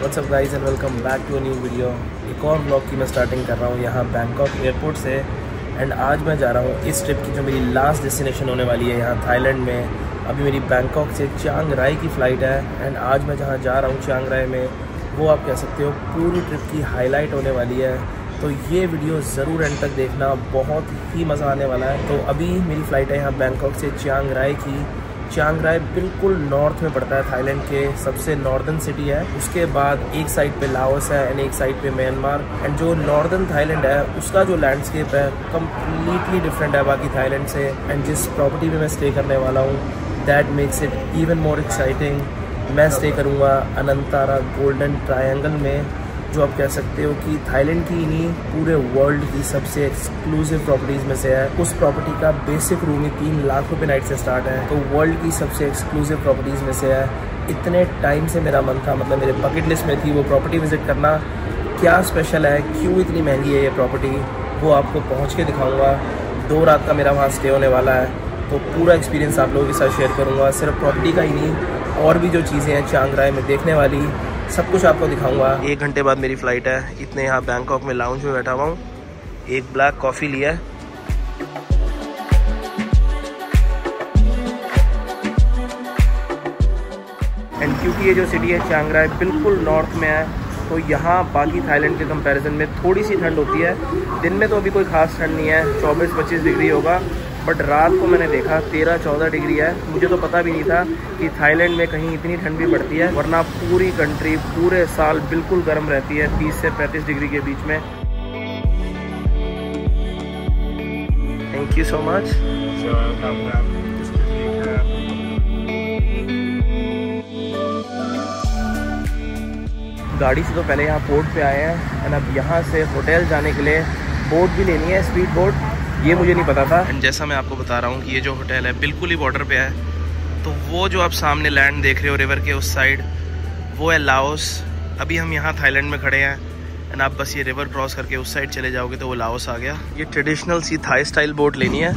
What's up guys and welcome back to a new video. एक और blog की मैं स्टार्टिंग कर रहा हूँ यहाँ बैंकॉक एयरपोर्ट से। एंड आज मैं जा रहा हूँ इस ट्रिप की जो मेरी लास्ट डेस्टिनेशन होने वाली है यहाँ थाईलैंड में। अभी मेरी बैंकॉक से चियांग राई की फ़्लाइट है एंड आज मैं जहाँ जा रहा हूँ चियांग राई में, वो आप कह सकते हो पूरी ट्रिप की हाईलाइट होने वाली है। तो ये वीडियो ज़रूर एंड तक देखना, बहुत ही मज़ा आने वाला है। तो अभी मेरी फ़्लाइट है यहाँ बैंकॉक से चियांग राई की। चियांग राई बिल्कुल नॉर्थ में पड़ता है, थाईलैंड के सबसे नॉर्दर्न सिटी है। उसके बाद एक साइड पे लाओस है एंड एक साइड पे म्यांमार। एंड जो नॉर्दर्न थाईलैंड है उसका जो लैंडस्केप है कम्प्लीटली डिफरेंट है बाकी थाईलैंड से। एंड जिस प्रॉपर्टी में मैं स्टे करने वाला हूँ that makes it even more exciting. मैं स्टे करूँगा अनंतारा गोल्डन ट्रायंगल में, जो आप कह सकते हो कि थाईलैंड की नहीं पूरे वर्ल्ड की सबसे एक्सक्लूसिव प्रॉपर्टीज़ में से है। उस प्रॉपर्टी का बेसिक रूम ही 3 लाख रुपए नाइट से स्टार्ट है, तो वर्ल्ड की सबसे एक्सक्लूसिव प्रॉपर्टीज़ में से है। इतने टाइम से मेरा मन था, मतलब मेरे बकेट लिस्ट में थी वो प्रॉपर्टी विजिट करना। क्या स्पेशल है, क्यों इतनी महंगी है ये प्रॉपर्टी, वो आपको पहुँच के दिखाऊँगा। 2 रात का मेरा वहाँ स्टे होने वाला है, तो पूरा एक्सपीरियंस आप लोगों के साथ शेयर करूँगा। सिर्फ प्रॉपर्टी का ही नहीं, और भी जो चीज़ें हैं चियांग राई में देखने वाली, सब कुछ आपको दिखाऊंगा। 1 घंटे बाद मेरी फ़्लाइट है। इतने यहाँ बैंकॉक में लाउंज में बैठा हुआ हूँ, एक ब्लैक कॉफ़ी लिया है। एंड क्योंकि ये जो सिटी है चियांग राई बिल्कुल नॉर्थ में है, तो यहाँ बाकी थाईलैंड के कंपैरिजन में थोड़ी सी ठंड होती है। दिन में तो अभी कोई ख़ास ठंड नहीं है, 24-25 डिग्री होगा, बट रात को मैंने देखा 13-14 डिग्री है। मुझे तो पता भी नहीं था कि थाईलैंड में कहीं इतनी ठंड भी पड़ती है, वरना पूरी कंट्री पूरे साल बिल्कुल गर्म रहती है 30 से 35 डिग्री के बीच में। Thank you so much. गाड़ी से तो पहले यहाँ पोर्ट पे आए हैं एंड अब यहाँ से होटल जाने के लिए बोट भी लेनी है, स्पीड बोट। ये मुझे नहीं पता था। एंड जैसा मैं आपको बता रहा हूँ कि ये जो होटल है बिल्कुल ही बॉर्डर पे है। तो वो जो आप सामने लैंड देख रहे हो रिवर के उस साइड, वो है लाओस। अभी हम यहाँ थाईलैंड में खड़े हैं एंड आप बस ये रिवर क्रॉस करके उस साइड चले जाओगे तो वो लाओस आ गया। ये ट्रेडिशनल सी थाई स्टाइल बोट लेनी है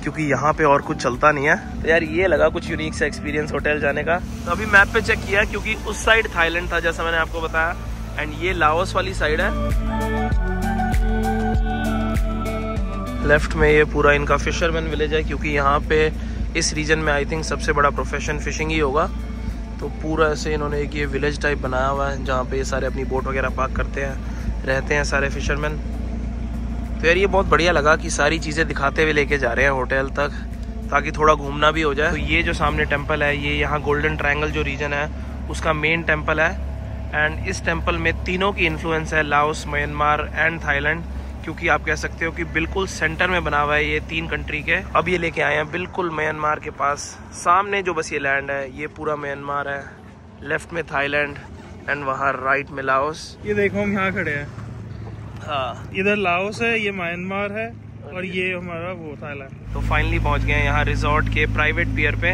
क्योंकि यहाँ पे और कुछ चलता नहीं है। तो यार ये लगा कुछ यूनिक सा एक्सपीरियंस होटल जाने का। तो अभी मैप पे चेक किया क्योंकि उस साइड थाईलैंड था जैसा मैंने आपको बताया, एंड ये लाओस वाली साइड है। लेफ्ट में ये पूरा इनका फिशरमैन विलेज है, क्योंकि यहाँ पे इस रीजन में आई थिंक सबसे बड़ा प्रोफेशन फिशिंग ही होगा। तो पूरा ऐसे इन्होंने एक ये विलेज टाइप बनाया हुआ है जहाँ पे ये सारे अपनी बोट वगैरह पार्क करते हैं, रहते हैं सारे फिशरमैन। तो यार ये बहुत बढ़िया लगा कि सारी चीज़ें दिखाते हुए लेके जा रहे हैं होटल तक, ताकि थोड़ा घूमना भी हो जाए। तो ये जो सामने टेम्पल है, ये यहाँ गोल्डन ट्रायंगल जो रीजन है उसका मेन टेम्पल है। एंड इस टेम्पल में तीनों की इन्फ्लुएंस है, लाओस, म्यांमार एंड थाईलैंड, क्योंकि आप कह सकते हो कि बिल्कुल सेंटर में बना हुआ है ये 3 कंट्री के। अब ये लेके आए हैं बिल्कुल म्यांमार के पास। सामने जो बस ये लैंड है ये पूरा म्यांमार है, लेफ्ट में थाईलैंड एंड वहाँ राइट में लाओस। ये देखो हम यहाँ खड़े हैं, हाँ इधर लाओस है, ये म्यांमार है और ये हमारा वो थाईलैंड। तो फाइनली पहुँच गए हैं यहाँ रिजॉर्ट के प्राइवेट पियर पे।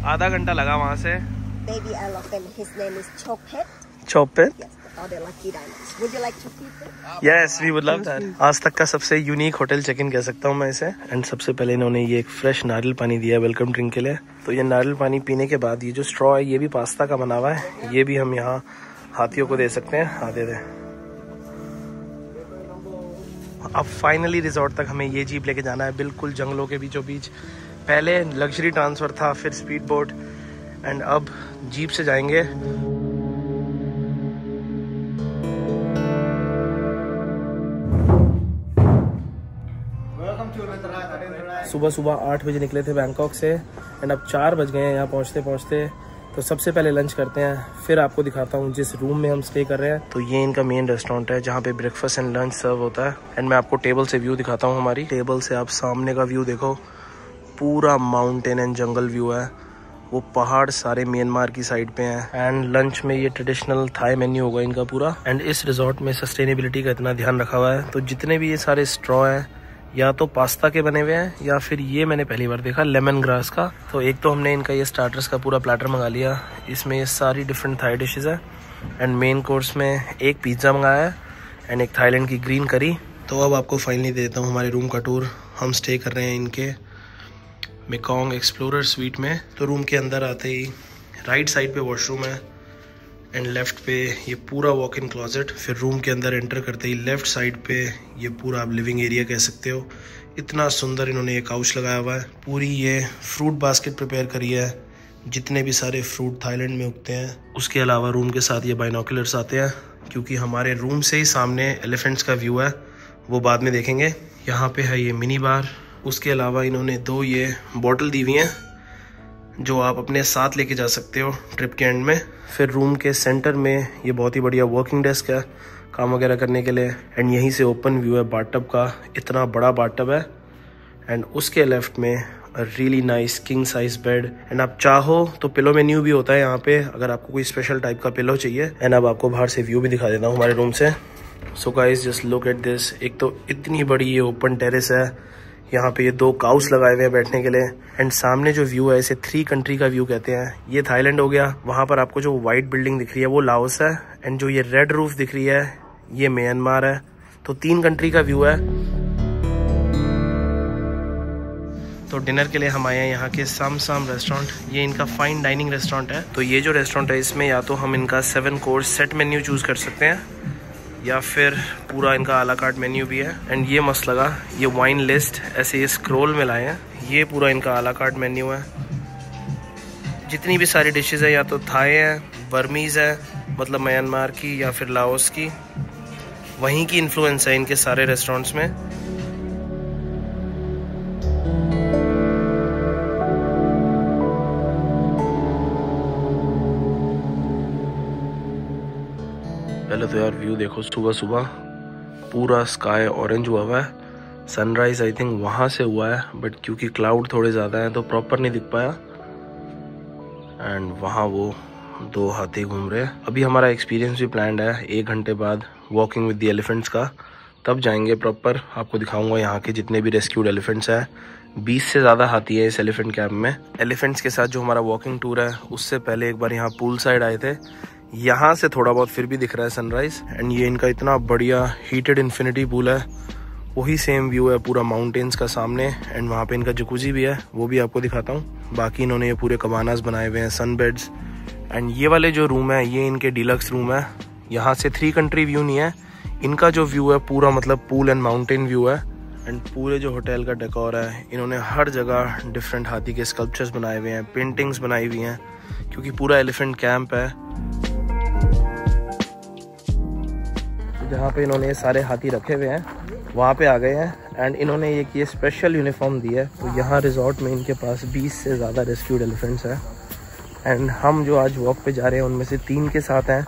आधा घंटा लगा वहाँ से। Baby elephant, his name is Chopet. Chopet? Yes, all the lucky diamonds. Would you like to keep it? Yes, we would love that. आज तक का सबसे यूनिक होटल चेक इन कह सकता हूँ मैं इसे। एंड सबसे पहले इन्होंने ये एक फ्रेश नारियल पानी दिया वेलकम ड्रिंक के लिए। तो ये नारियल पानी पीने के बाद ये जो स्ट्रॉ है ये भी पास्ता का बना हुआ है, ये भी हम यहाँ हाथियों को दे सकते हैं। हाँ दे दें। अब फाइनली रिजॉर्ट तक हमें ये जीप लेके जाना है, बिल्कुल जंगलों के बीचों बीच। पहले लग्जरी ट्रांसफर था, फिर स्पीड बोट, एंड अब जीप से जाएंगे। सुबह 8 बजे निकले थे बैंकॉक से एंड अब 4 बज गए हैं यहाँ पहुँचते पहुँचते। तो सबसे पहले लंच करते हैं, फिर आपको दिखाता हूँ जिस रूम में हम स्टे कर रहे हैं। तो ये इनका मेन रेस्टोरेंट है जहाँ पे ब्रेकफास्ट एंड लंच सर्व होता है। एंड मैं आपको टेबल से व्यू दिखाता हूँ। हमारी टेबल से आप सामने का व्यू देखो, पूरा माउंटेन एंड जंगल व्यू है। वो पहाड़ सारे म्यांमार की साइड पे हैं। एंड लंच में ये ट्रेडिशनल थाई मेन्यू होगा इनका पूरा। एंड इस रिजॉर्ट में सस्टेनेबिलिटी का इतना ध्यान रखा हुआ है, तो जितने भी ये सारे स्ट्रॉ हैं या तो पास्ता के बने हुए हैं या फिर ये मैंने पहली बार देखा लेमन ग्रास का। तो एक तो हमने इनका ये स्टार्टर्स का पूरा प्लेटर मंगा लिया, इसमें ये सारी डिफरेंट थाई डिशेज़ है। एंड मेन कोर्स में एक पिज़्ज़ा मंगाया है एंड एक थाईलैंड की ग्रीन करी। तो अब आपको फाइनली देता हूँ हमारे रूम का टूर। हम स्टे कर रहे हैं इनके मेकॉन्ग एक्सप्लोरर स्वीट में। तो रूम के अंदर आते ही राइट साइड पे वॉशरूम है एंड लेफ्ट पे ये पूरा वॉक इन क्लोजेट। फिर रूम के अंदर एंटर करते ही लेफ्ट साइड पे ये पूरा आप लिविंग एरिया कह सकते हो। इतना सुंदर इन्होंने ये काउच लगाया हुआ है। पूरी ये फ्रूट बास्केट प्रिपेयर करी है, जितने भी सारे फ्रूट थाईलैंड में उगते हैं। उसके अलावा रूम के साथ ये बाइनोकुलर्स आते हैं, क्योंकि हमारे रूम से ही सामने एलिफेंट्स का व्यू है, वो बाद में देखेंगे। यहाँ पे है ये मिनी बार। उसके अलावा इन्होंने 2 ये बॉटल दी हुई हैं जो आप अपने साथ लेके जा सकते हो ट्रिप के एंड में। फिर रूम के सेंटर में ये बहुत ही बढ़िया वर्किंग डेस्क है काम वगैरह करने के लिए। एंड यहीं से ओपन व्यू है बाथटब का, इतना बड़ा बाथटब है। एंड उसके लेफ्ट में really nice king size bed. And आप चाहो तो पिलो मेन्यू भी होता है यहाँ पे, अगर आपको कोई स्पेशल टाइप का पिलो चाहिए। एंड अब आपको बाहर से व्यू भी दिखा देता हूँ हमारे रूम से। So guys just look at this. एक तो इतनी बड़ी ये ओपन टेरेस है, यहाँ पे ये 2 काउच लगाए हुए हैं बैठने के लिए। एंड सामने जो व्यू है इसे 3 कंट्री का व्यू कहते हैं। ये थाईलैंड हो गया, वहाँ पर आपको जो व्हाइट बिल्डिंग दिख रही है वो लाओस है, एंड जो ये रेड रूफ दिख रही है ये म्यांमार है। तो 3 कंट्री का व्यू है। तो डिनर के लिए हम आए हैं यहाँ के साम रेस्टोरेंट। ये इनका फाइन डाइनिंग रेस्टोरेंट है। तो ये जो रेस्टोरेंट है इसमें या तो हम इनका 7 कोर्स सेट मेन्यू चूज कर सकते हैं, या फिर पूरा इनका आला कार्ट मेन्यू भी है। एंड ये मस्त लगा, ये वाइन लिस्ट ऐसे ये स्क्रॉल में लाए हैं। ये पूरा इनका आला कार्ट मेन्यू है। जितनी भी सारी डिशेस है या तो थाई है, बर्मीज है मतलब म्यांमार की, या फिर लाओस की, वहीं की इन्फ्लुएंस है इनके सारे रेस्टोरेंट्स में। पहले तो यार व्यू देखो, सुबह सुबह पूरा स्काई ऑरेंज हुआ हुआ है। सनराइज आई थिंक वहाँ से हुआ है, बट क्योंकि क्लाउड थोड़े ज़्यादा हैं तो प्रॉपर नहीं दिख पाया। एंड वहाँ वो 2 हाथी घूम रहे हैं। अभी हमारा एक्सपीरियंस भी प्लान्ड है 1 घंटे बाद वॉकिंग विद द एलिफेंट्स का, तब जाएंगे प्रॉपर। आपको दिखाऊंगा यहाँ के जितने भी रेस्क्यूड एलिफेंट्स हैं। 20 से ज़्यादा हाथी है इस एलिफेंट कैंप में। एलिफेंट्स के साथ जो हमारा वॉकिंग टूर है उससे पहले एक बार यहाँ पूल साइड आए थे। यहाँ से थोड़ा बहुत फिर भी दिख रहा है सनराइज। एंड ये इनका इतना बढ़िया हीटेड इन्फिनिटी पूल है, वही सेम व्यू है पूरा माउंटेन्स का सामने। एंड वहाँ पे इनका जकूजी भी है, वो भी आपको दिखाता हूँ। बाकी इन्होंने ये पूरे कबानास बनाए हुए हैं, सन बेड्स। एंड ये वाले जो रूम है ये इनके डिलक्स रूम है। यहाँ से 3 कंट्री व्यू नहीं है, इनका जो व्यू है पूरा मतलब पूल एंड माउंटेन व्यू है। एंड पूरे जो होटल का डेकोर है, इन्होंने हर जगह डिफरेंट हाथी के स्कल्पचर्स बनाए हुए हैं, पेंटिंग्स बनाई हुई हैं, क्योंकि पूरा एलिफेंट कैंप है। जहाँ पे इन्होंने सारे हाथी रखे हुए हैं वहाँ पे आ गए हैं। एंड इन्होंने ये स्पेशल यूनिफॉर्म दी है। तो यहाँ रिजॉर्ट में इनके पास 20 से ज़्यादा रेस्क्यूड एलिफेंट्स हैं। एंड हम जो आज वॉक पे जा रहे हैं उनमें से 3 के साथ हैं।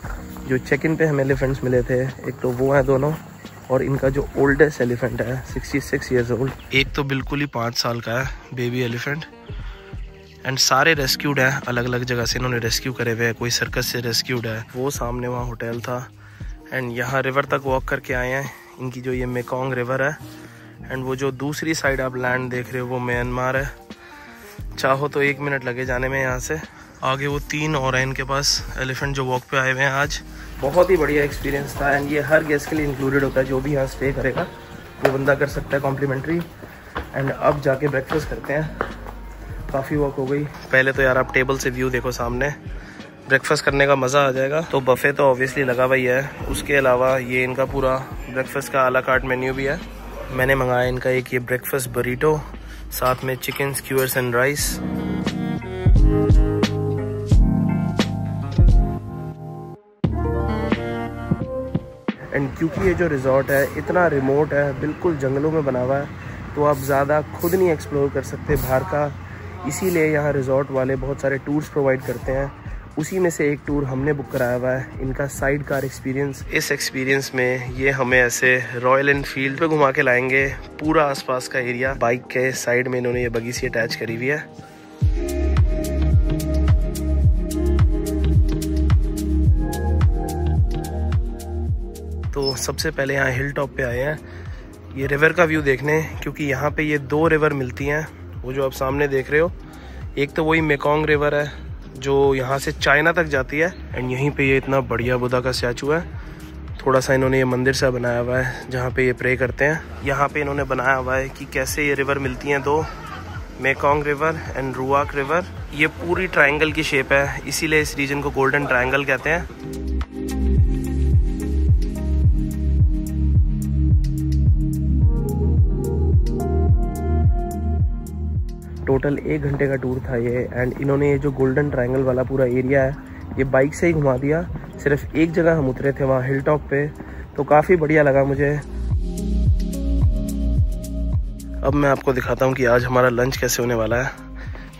जो चेक इन पे हमें एलिफेंट्स मिले थे, एक तो वो हैं दोनों, और इनका जो ओल्डेस्ट एलिफेंट है 66 ईयर्स ओल्ड। एक तो बिल्कुल ही 5 साल का है बेबी एलिफेंट। एंड सारे रेस्क्यूड हैं, अलग अलग जगह से इन्होंने रेस्क्यू करे हुए हैं। कोई सर्कस से रेस्क्यूड है, वो सामने वहाँ होटल था। एंड यहाँ रिवर तक वॉक करके आए हैं। इनकी जो ये मेकोंग रिवर है, एंड वो जो दूसरी साइड आप लैंड देख रहे हो वो म्यांमार है। चाहो तो 1 मिनट लगे जाने में यहाँ से। आगे वो 3 और हैं इनके पास एलिफेंट जो वॉक पे आए हुए हैं आज। बहुत ही बढ़िया एक्सपीरियंस था। एंड ये हर गेस्ट के लिए इंक्लूडेड होता है, जो भी यहाँ स्टे करेगा वो बंदा कर सकता है कॉम्प्लीमेंट्री। एंड अब जाके ब्रेकफास्ट करते हैं। काफ़ी वॉक हो गई। पहले तो यार आप टेबल से व्यू देखो सामने, ब्रेकफास्ट करने का मज़ा आ जाएगा। तो बफे तो ऑब्वियसली लगा हुआ ही है, उसके अलावा ये इनका पूरा ब्रेकफास्ट का आला कार्ट मेन्यू भी है। मैंने मंगाया इनका एक ये ब्रेकफास्ट बरीटो, साथ में chicken skewers and rice. And क्योंकि ये जो रिजॉर्ट है इतना रिमोट है, बिल्कुल जंगलों में बना हुआ है, तो आप ज़्यादा खुद नहीं एक्सप्लोर कर सकते बाहर का। इसीलिए यहाँ रिजॉर्ट वाले बहुत सारे टूर्स प्रोवाइड करते हैं। उसी में से एक टूर हमने बुक कराया हुआ है, इनका साइड कार एक्सपीरियंस। इस एक्सपीरियंस में ये हमें ऐसे रॉयल एनफील्ड पे घुमा के लाएंगे, पूरा आसपास का एरिया। बाइक के साइड में इन्होंने ये बगी सी अटैच करी हुई है। तो सबसे पहले यहाँ हिल टॉप पे आए हैं ये रिवर का व्यू देखने, क्योंकि यहाँ पे ये 2 रिवर मिलती हैं। वो जो आप सामने देख रहे हो, एक तो वही मेकोंग रिवर है जो यहाँ से चाइना तक जाती है। एंड यहीं पे ये इतना बढ़िया बुद्धा का स्टैचू है। थोड़ा सा इन्होंने ये मंदिर सा बनाया हुआ है जहाँ पे ये प्रे करते हैं। यहाँ पे इन्होंने बनाया हुआ है कि कैसे ये रिवर मिलती हैं 2, मेकोंग रिवर एंड रुआक रिवर। ये पूरी ट्रायंगल की शेप है, इसीलिए इस रीजन को गोल्डन ट्रायंगल कहते हैं। टोटल 1 घंटे का टूर था ये, एंड इन्होंने ये जो गोल्डन ट्रायंगल वाला पूरा एरिया है ये बाइक से ही घुमा दिया। सिर्फ एक जगह हम उतरे थे वहाँ हिल टॉप पे, तो काफ़ी बढ़िया लगा मुझे। अब मैं आपको दिखाता हूँ कि आज हमारा लंच कैसे होने वाला है।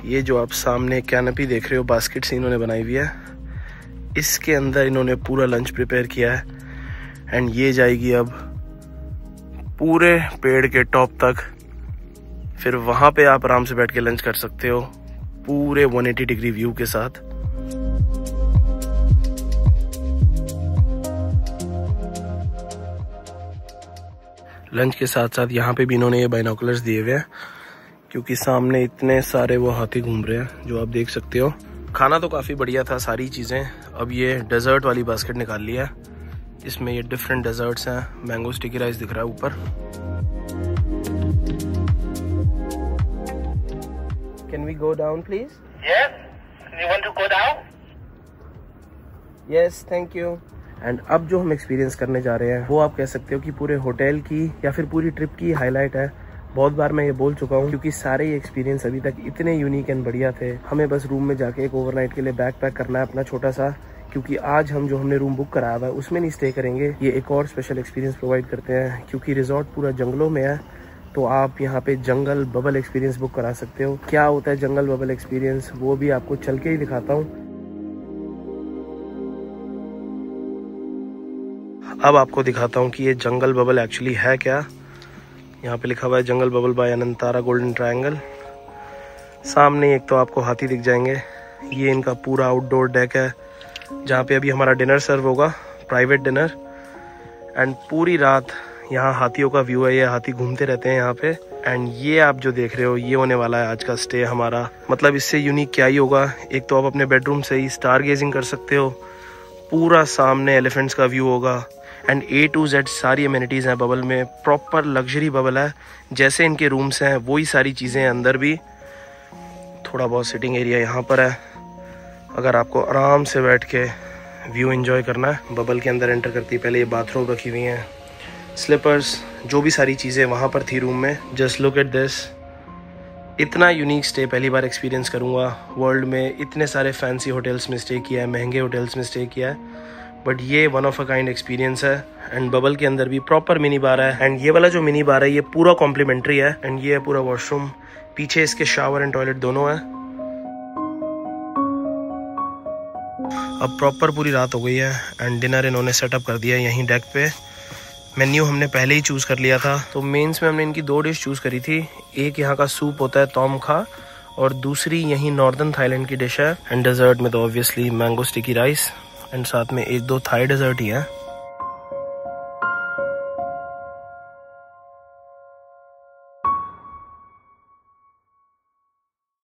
ये जो आप सामने कैनपी देख रहे हो, बास्केट से इन्होंने बनाई हुई है, इसके अंदर इन्होंने पूरा लंच प्रिपेयर किया है। एंड ये जाएगी अब पूरे पेड़ के टॉप तक, फिर वहाँ पे आप आराम से बैठ के लंच कर सकते हो पूरे 180 डिग्री व्यू के साथ। लंच के साथ साथ यहाँ पे भी इन्होंने ये बाइनोकुलर्स दिए हुए हैं, क्योंकि सामने इतने सारे वो हाथी घूम रहे हैं जो आप देख सकते हो। खाना तो काफ़ी बढ़िया था, सारी चीज़ें। अब ये डेजर्ट वाली बास्केट निकाल लिया है, इसमें ये डिफरेंट डेजर्ट्स हैं। मैंगो स्टिकी राइस दिख रहा है ऊपर। Can we go down please? Yes. You want to go down? Yes, thank you. And अब जो हम एक्सपीरियंस करने जा रहे हैं वो आप कह सकते हो कि पूरे होटल की या फिर पूरी ट्रिप की हाईलाइट है। बहुत बार मैं ये बोल चुका हूँ, क्योंकि सारे ही एक्सपीरियंस अभी तक इतने यूनिक एंड बढ़िया थे। हमें बस रूम में जाके एक ओवरनाइट के लिए बैग पैक करना है अपना छोटा सा, क्योंकि आज हम जो हमने रूम बुक कराया हुआ है उसमें नहीं स्टे करेंगे। ये एक और स्पेशल एक्सपीरियंस प्रोवाइड करते हैं, क्योंकि रिजॉर्ट पूरा जंगलों में है, तो आप यहाँ पे जंगल बबल एक्सपीरियंस बुक करा सकते हो। क्या होता है जंगल बबल एक्सपीरियंस, वो भी आपको चल के ही दिखाता हूँ। अब आपको दिखाता हूँ कि ये जंगल बबल एक्चुअली है क्या। यहाँ पे लिखा हुआ है Jungle Bubble by Anantara Golden Triangle. सामने एक तो आपको हाथी दिख जाएंगे। ये इनका पूरा आउटडोर डेक है, जहाँ पे अभी हमारा डिनर सर्व होगा, प्राइवेट डिनर। एंड पूरी रात यहाँ हाथियों का व्यू है, ये हाथी घूमते रहते हैं यहाँ पे। एंड ये आप जो देख रहे हो ये होने वाला है आज का स्टे हमारा। मतलब इससे यूनिक क्या ही होगा। एक तो आप अपने बेडरूम से ही स्टार गेजिंग कर सकते हो, पूरा सामने एलिफेंट्स का व्यू होगा, एंड A to Z सारी अमेनिटीज़ हैं बबल में। प्रॉपर लग्जरी बबल है, जैसे इनके रूम्स हैं वही सारी चीज़ें हैं अंदर भी। थोड़ा बहुत सिटिंग एरिया यहाँ पर है, अगर आपको आराम से बैठ के व्यू एंजॉय करना है। बबल के अंदर एंटर करती पहले ये बाथरूम रखी हुई हैं, स्लीपर्स, जो भी सारी चीज़ें वहाँ पर थी रूम में। Just look at this. इतना यूनिक स्टे पहली बार एक्सपीरियंस करूँगा वर्ल्ड में। इतने सारे फैंसी होटल्स में स्टे किया है, महंगे होटल्स में स्टे किया है, बट ये one of a kind experience है। एंड बबल के अंदर भी प्रॉपर मिनी बार है, एंड ये वाला जो मिनी बार है ये पूरा कॉम्प्लीमेंट्री है। एंड ये है पूरा वॉशरूम, पीछे इसके शावर एंड टॉयलेट दोनों है। अब प्रॉपर पूरी रात हो गई है एंड डिनर इन्होंने सेटअप कर दिया है यहीं डेक पे। मेन्यू हमने पहले ही चूज़ कर लिया था, तो मेंस में हमने इनकी 2 डिश चूज़ करी थी। एक यहाँ का सूप होता है तोम खा, और दूसरी यहीं नॉर्दर्न थाईलैंड की डिश है। एंड डेजर्ट में तो obviously mango sticky rice, and साथ में 1-2 थाई डेजर्ट ही है।